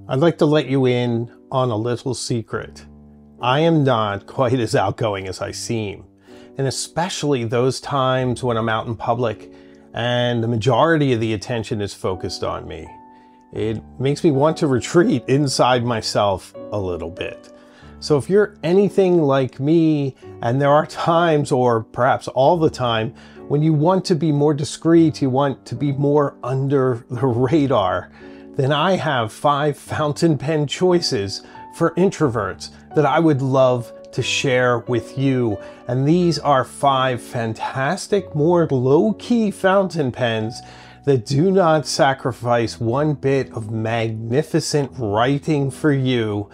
I'd like to let you in on a little secret. I am not quite as outgoing as I seem, and especially those times when I'm out in public and the majority of the attention is focused on me. It makes me want to retreat inside myself a little bit. So if you're anything like me, and there are times, or perhaps all the time, when you want to be more discreet, you want to be more under the radar, then I have 5 fountain pen choices for introverts that I would love to share with you. And these are 5 fantastic, more low-key fountain pens that do not sacrifice one bit of magnificent writing for you,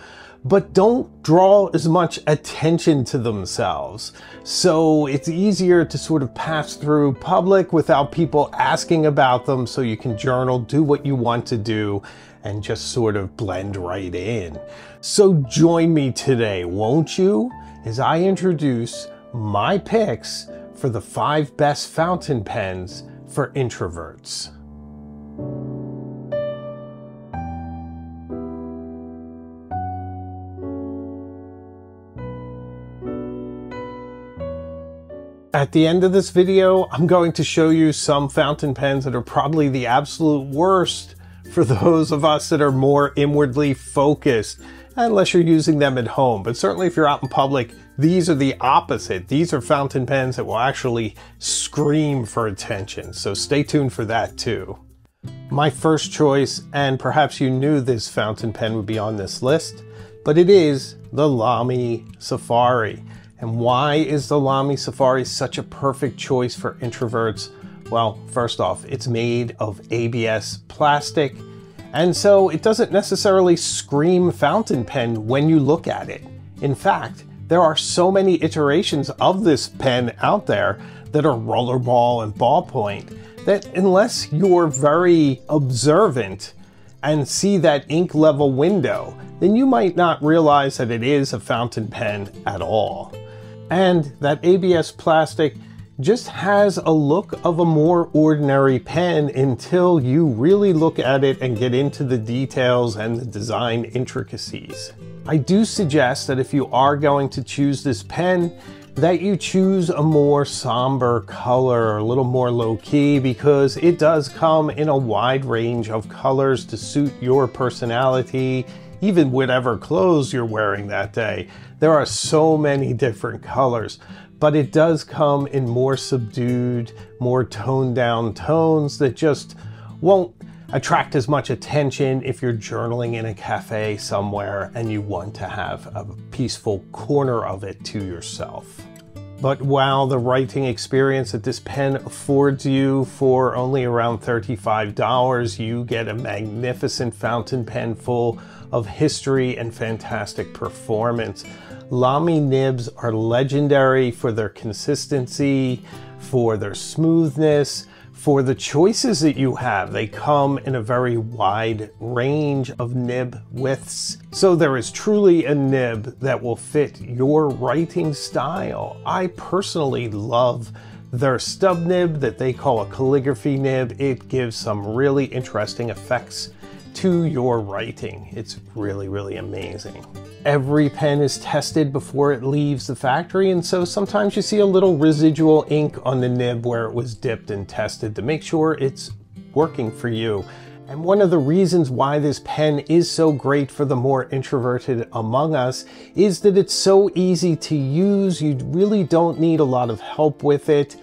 but don't draw as much attention to themselves. So it's easier to sort of pass through public without people asking about them, so you can journal, do what you want to do, and just sort of blend right in. So join me today, won't you, as I introduce my picks for the 5 best fountain pens for introverts. At the end of this video, I'm going to show you some fountain pens that are probably the absolute worst for those of us that are more inwardly focused, unless you're using them at home. But certainly if you're out in public, these are the opposite. These are fountain pens that will actually scream for attention. So stay tuned for that too. My first choice, and perhaps you knew this fountain pen would be on this list, but it is the Lamy Safari. And why is the Lamy Safari such a perfect choice for introverts? Well, first off, it's made of ABS plastic, and so it doesn't necessarily scream fountain pen when you look at it. In fact, there are so many iterations of this pen out there that are rollerball and ballpoint that unless you're very observant and see that ink level window, then you might not realize that it is a fountain pen at all. And that ABS plastic just has a look of a more ordinary pen until you really look at it and get into the details and the design intricacies. I do suggest that if you are going to choose this pen, that you choose a more somber color, a little more low-key, because it does come in a wide range of colors to suit your personality, even whatever clothes you're wearing that day. There are so many different colors, but it does come in more subdued, more toned down tones that just won't attract as much attention if you're journaling in a cafe somewhere and you want to have a peaceful corner of it to yourself. But while the writing experience that this pen affords you for only around $35, you get a magnificent fountain pen full of history and fantastic performance. Lamy nibs are legendary for their consistency, for their smoothness, for the choices that you have. They come in a very wide range of nib widths, so there is truly a nib that will fit your writing style. I personally love their stub nib that they call a calligraphy nib. It gives some really interesting effects to your writing. It's really, really amazing. Every pen is tested before it leaves the factory, and so sometimes you see a little residual ink on the nib where it was dipped and tested to make sure it's working for you. And one of the reasons why this pen is so great for the more introverted among us is that it's so easy to use. You really don't need a lot of help with it.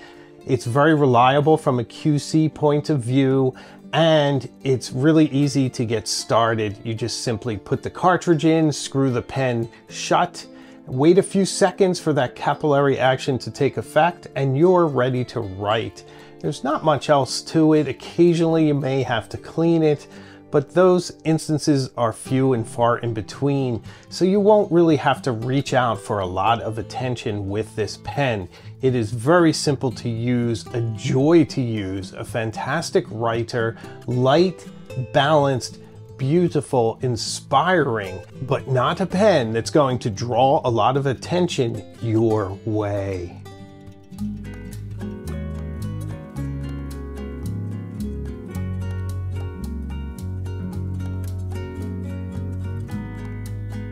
It's very reliable from a QC point of view, and it's really easy to get started. You just simply put the cartridge in, screw the pen shut, wait a few seconds for that capillary action to take effect, and you're ready to write. There's not much else to it. Occasionally you may have to clean it, but those instances are few and far in between, so you won't really have to reach out for a lot of attention with this pen. It is very simple to use, a joy to use, a fantastic writer, light, balanced, beautiful, inspiring, but not a pen that's going to draw a lot of attention your way.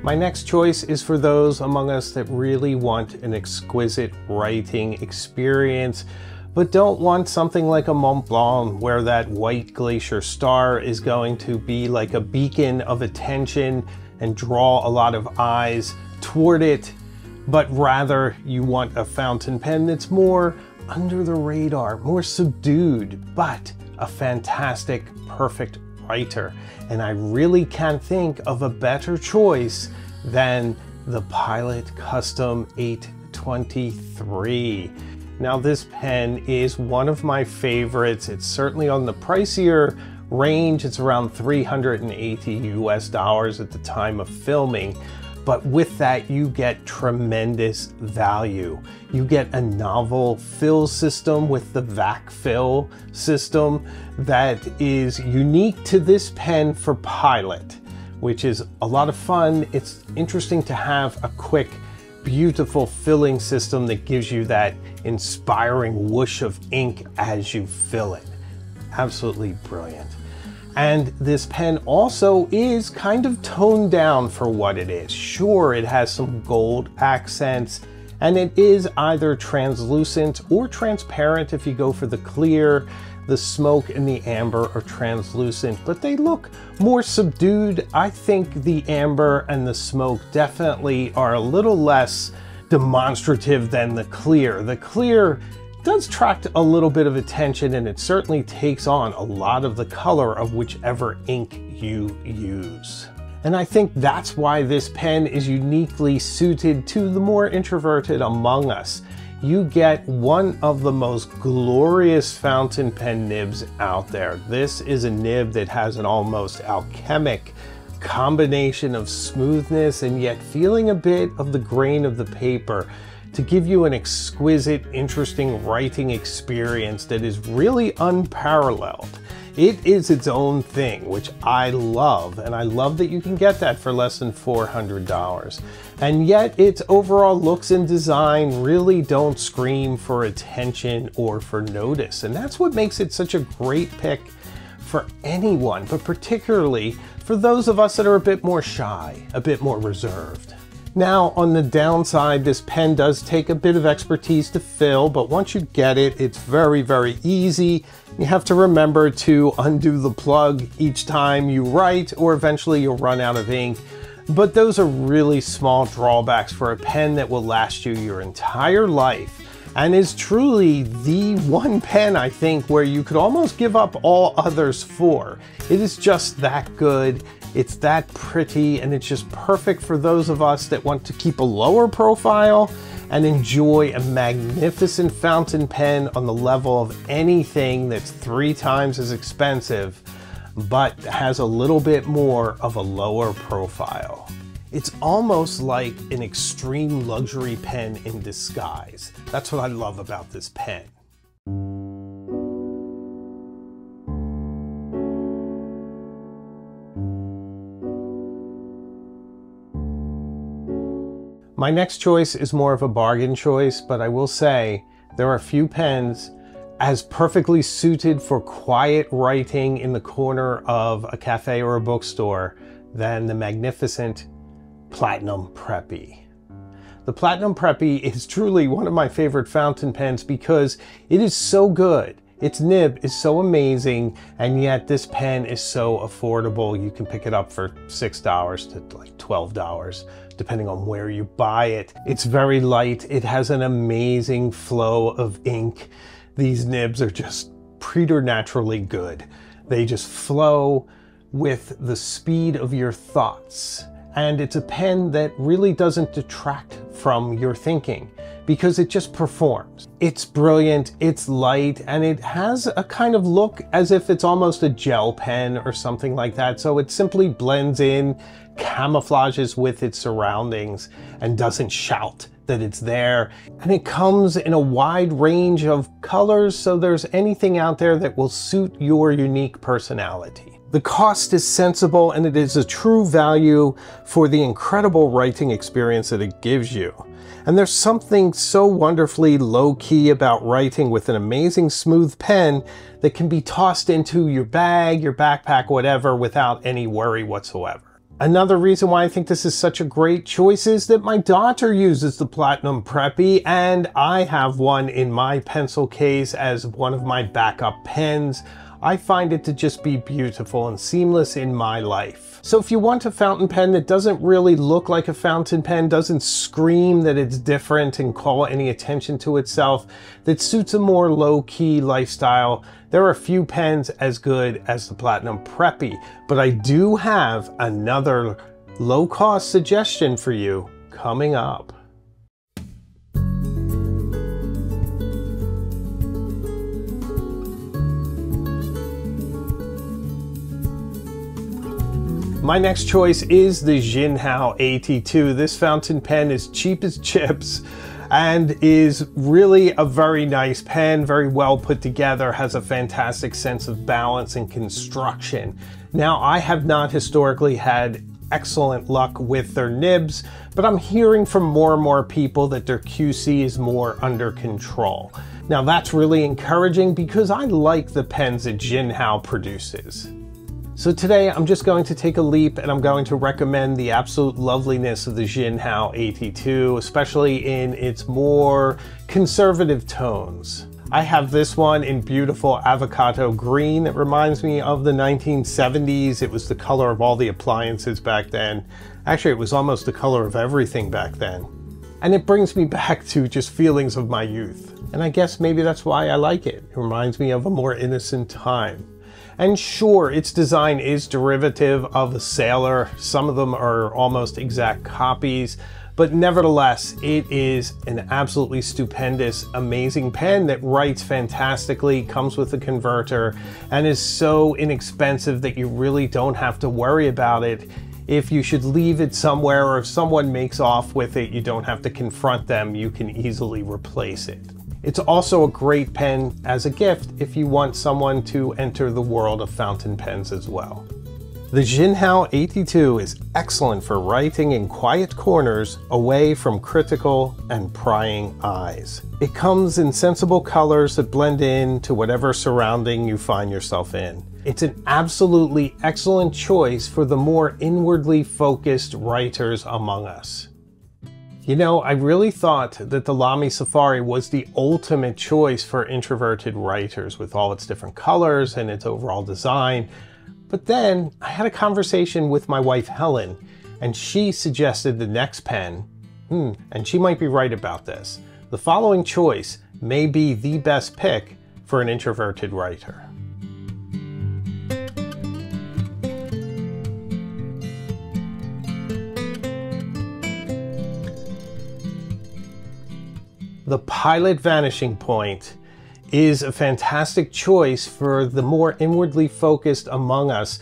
My next choice is for those among us that really want an exquisite writing experience, but don't want something like a Mont Blanc where that white glacier star is going to be like a beacon of attention and draw a lot of eyes toward it, but rather you want a fountain pen that's more under the radar, more subdued, but a fantastic, perfect writer. And I really can't think of a better choice than the Pilot Custom 823. Now this pen is one of my favorites. It's certainly on the pricier range. It's around $380 US at the time of filming. But with that, you get tremendous value. You get a novel fill system with the vac fill system that is unique to this pen for Pilot, which is a lot of fun. It's interesting to have a quick, beautiful filling system that gives you that inspiring whoosh of ink as you fill it. Absolutely brilliant. And this pen also is kind of toned down for what it is. Sure, it has some gold accents, and it is either translucent or transparent if you go for the clear. The smoke and the amber are translucent, but they look more subdued. I think the amber and the smoke definitely are a little less demonstrative than the clear. The clear does attract a little bit of attention, and it certainly takes on a lot of the color of whichever ink you use. And I think that's why this pen is uniquely suited to the more introverted among us. You get one of the most glorious fountain pen nibs out there. This is a nib that has an almost alchemic combination of smoothness and yet feeling a bit of the grain of the paper, to give you an exquisite, interesting writing experience that is really unparalleled. It is its own thing, which I love, and I love that you can get that for less than $400. And yet its overall looks and design really don't scream for attention or for notice. And that's what makes it such a great pick for anyone, but particularly for those of us that are a bit more shy, a bit more reserved. Now, on the downside, this pen does take a bit of expertise to fill, but once you get it, it's very, very easy. You have to remember to undo the plug each time you write, or eventually you'll run out of ink. But those are really small drawbacks for a pen that will last you your entire life, and is truly the one pen, I think, where you could almost give up all others for. It is just that good. It's that pretty, and it's just perfect for those of us that want to keep a lower profile and enjoy a magnificent fountain pen on the level of anything that's 3 times as expensive, but has a little bit more of a lower profile. It's almost like an extreme luxury pen in disguise. That's what I love about this pen. My next choice is more of a bargain choice, but I will say there are few pens as perfectly suited for quiet writing in the corner of a cafe or a bookstore than the magnificent Platinum Preppy. The Platinum Preppy is truly one of my favorite fountain pens because it is so good. Its nib is so amazing, and yet this pen is so affordable. You can pick it up for $6 to like $12, depending on where you buy it. It's very light. It has an amazing flow of ink. These nibs are just preternaturally good. They just flow with the speed of your thoughts. And it's a pen that really doesn't detract from your thinking because it just performs. It's brilliant, it's light, and it has a kind of look as if it's almost a gel pen or something like that. So it simply blends in, camouflages with its surroundings, and doesn't shout that it's there. And it comes in a wide range of colors, so there's anything out there that will suit your unique personality. The cost is sensible, and it is a true value for the incredible writing experience that it gives you. And there's something so wonderfully low-key about writing with an amazing smooth pen that can be tossed into your bag, your backpack, whatever, without any worry whatsoever. Another reason why I think this is such a great choice is that my daughter uses the Platinum Preppy, and I have one in my pencil case as one of my backup pens. I find it to just be beautiful and seamless in my life. So if you want a fountain pen that doesn't really look like a fountain pen, doesn't scream that it's different and call any attention to itself, that suits a more low-key lifestyle, there are a few pens as good as the Platinum Preppy. But I do have another low-cost suggestion for you coming up. My next choice is the Jinhao AT2. This fountain pen is cheap as chips and is really a very nice pen, very well put together, has a fantastic sense of balance and construction. Now, I have not historically had excellent luck with their nibs, but I'm hearing from more and more people that their QC is more under control. Now, that's really encouraging because I like the pens that Jinhao produces. So today I'm just going to take a leap and I'm going to recommend the absolute loveliness of the Jinhao AT2, especially in its more conservative tones. I have this one in beautiful avocado green. It reminds me of the 1970s. It was the color of all the appliances back then. Actually, it was almost the color of everything back then. And it brings me back to just feelings of my youth. And I guess maybe that's why I like it. It reminds me of a more innocent time. And sure, its design is derivative of a Sailor. Some of them are almost exact copies, but nevertheless, it is an absolutely stupendous, amazing pen that writes fantastically, comes with a converter, and is so inexpensive that you really don't have to worry about it. If you should leave it somewhere or if someone makes off with it, you don't have to confront them. You can easily replace it. It's also a great pen as a gift if you want someone to enter the world of fountain pens as well. The Jinhao AT2 is excellent for writing in quiet corners away from critical and prying eyes. It comes in sensible colors that blend in to whatever surrounding you find yourself in. It's an absolutely excellent choice for the more inwardly focused writers among us. You know, I really thought that the Lamy Safari was the ultimate choice for introverted writers with all its different colors and its overall design. But then I had a conversation with my wife Helen, and she suggested the next pen. And she might be right about this. The following choice may be the best pick for an introverted writer. The Pilot Vanishing Point is a fantastic choice for the more inwardly focused among us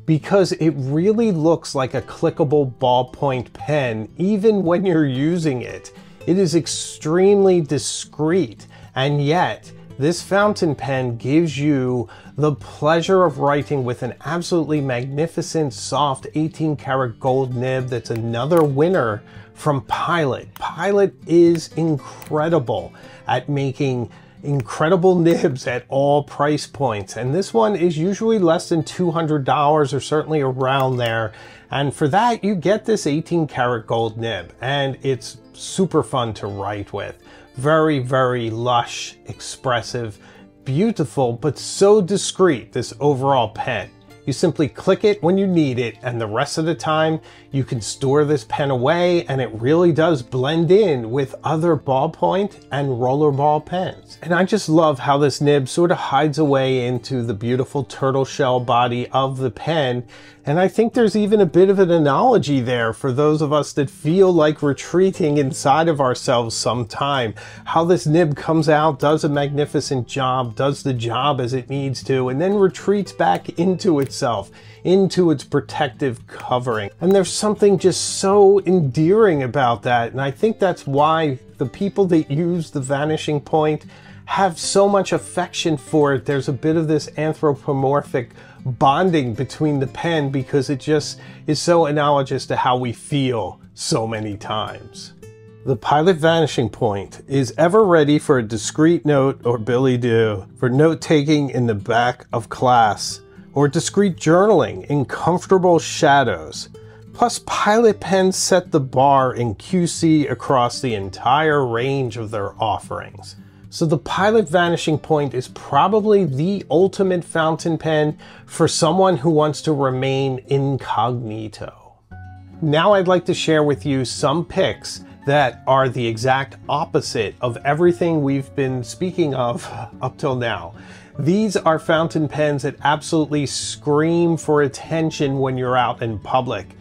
because it really looks like a clickable ballpoint pen even when you're using it. It is extremely discreet, and yet this fountain pen gives you the pleasure of writing with an absolutely magnificent soft 18-karat gold nib that's another winner from Pilot. Pilot is incredible at making incredible nibs at all price points, and this one is usually less than $200 or certainly around there, and for that you get this 18-karat gold nib, and it's super fun to write with. Very, very lush, expressive, beautiful, but so discreet, this overall pen. You simply click it when you need it, and the rest of the time you can store this pen away, and it really does blend in with other ballpoint and rollerball pens. And I just love how this nib sort of hides away into the beautiful turtle shell body of the pen. And I think there's even a bit of an analogy there for those of us that feel like retreating inside of ourselves sometime. How this nib comes out, does a magnificent job, does the job as it needs to, and then retreats back into itself, into its protective covering. And there's something just so endearing about that. And I think that's why the people that use the Vanishing Point have so much affection for it. There's a bit of this anthropomorphic bonding between the pen because it just is so analogous to how we feel so many times. The Pilot Vanishing Point is ever ready for a discreet note or billy-do, for note-taking in the back of class, or discreet journaling in comfortable shadows, Plus, Pilot pens set the bar in QC across the entire range of their offerings. So the Pilot Vanishing Point is probably the ultimate fountain pen for someone who wants to remain incognito. Now I'd like to share with you some picks that are the exact opposite of everything we've been speaking of up till now. These are fountain pens that absolutely scream for attention when you're out in public.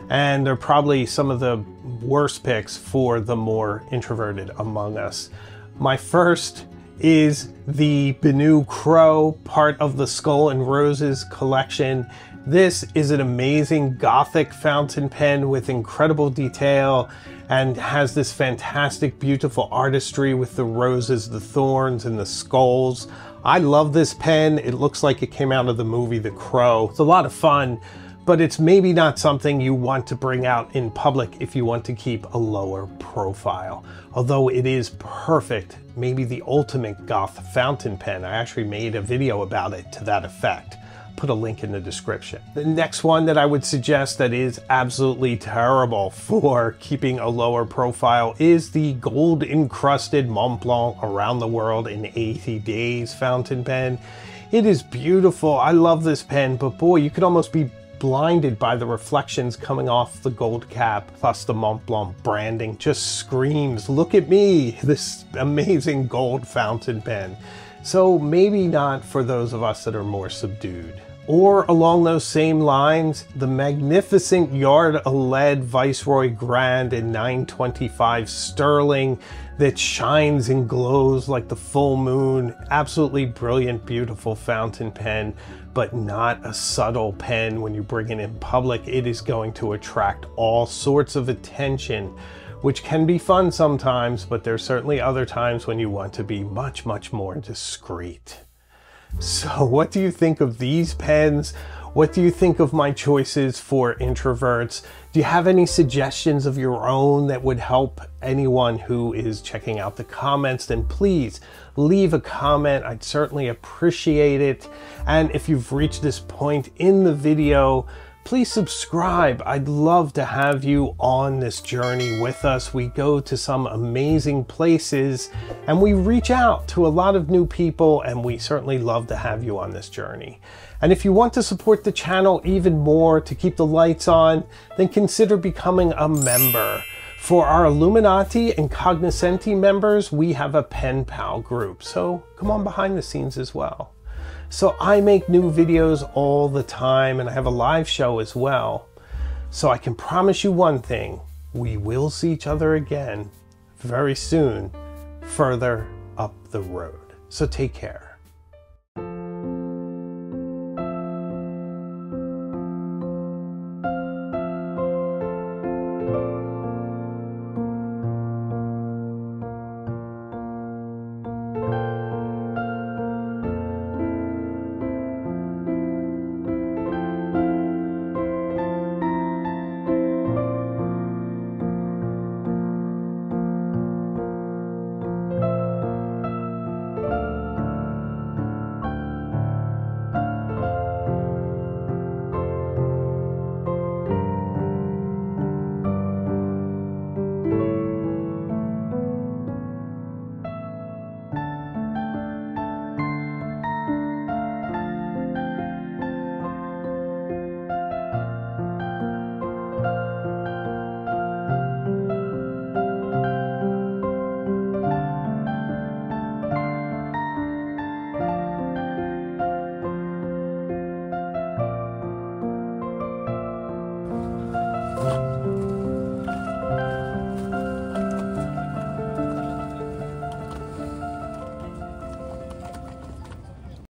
And they're probably some of the worst picks for the more introverted among us. My first is the Benu Crow, part of the Skull and Roses collection. This is an amazing Gothic fountain pen with incredible detail and has this fantastic, beautiful artistry with the roses, the thorns, and the skulls. I love this pen. It looks like it came out of the movie The Crow. It's a lot of fun, but it's maybe not something you want to bring out in public if you want to keep a lower profile. Although it is perfect, maybe the ultimate goth fountain pen. I actually made a video about it to that effect. Put a link in the description. The next one that I would suggest that is absolutely terrible for keeping a lower profile is the gold encrusted Mont Blanc Around the World in 80 Days fountain pen. It is beautiful. I love this pen, but boy, you could almost be blinded by the reflections coming off the gold cap, plus the Mont Blanc branding just screams, look at me, this amazing gold fountain pen. So maybe not for those of us that are more subdued. Or along those same lines, the magnificent Yard of Lead Viceroy Grand in 925 sterling that shines and glows like the full moon. Absolutely brilliant, beautiful fountain pen, but not a subtle pen. When you bring it in public, it is going to attract all sorts of attention, which can be fun sometimes, but there's certainly other times when you want to be much, much more discreet. So what do you think of these pens? What do you think of my choices for introverts? Do you have any suggestions of your own that would help anyone who is checking out the comments? Then please leave a comment. I'd certainly appreciate it. And if you've reached this point in the video, please subscribe. I'd love to have you on this journey with us. We go to some amazing places and we reach out to a lot of new people, and we certainly love to have you on this journey. And if you want to support the channel even more to keep the lights on, then consider becoming a member. For our Illuminati and Cognoscenti members, we have a pen pal group, so come on behind the scenes as well. So I make new videos all the time, and I have a live show as well. So I can promise you one thing, we will see each other again very soon, further up the road. So take care.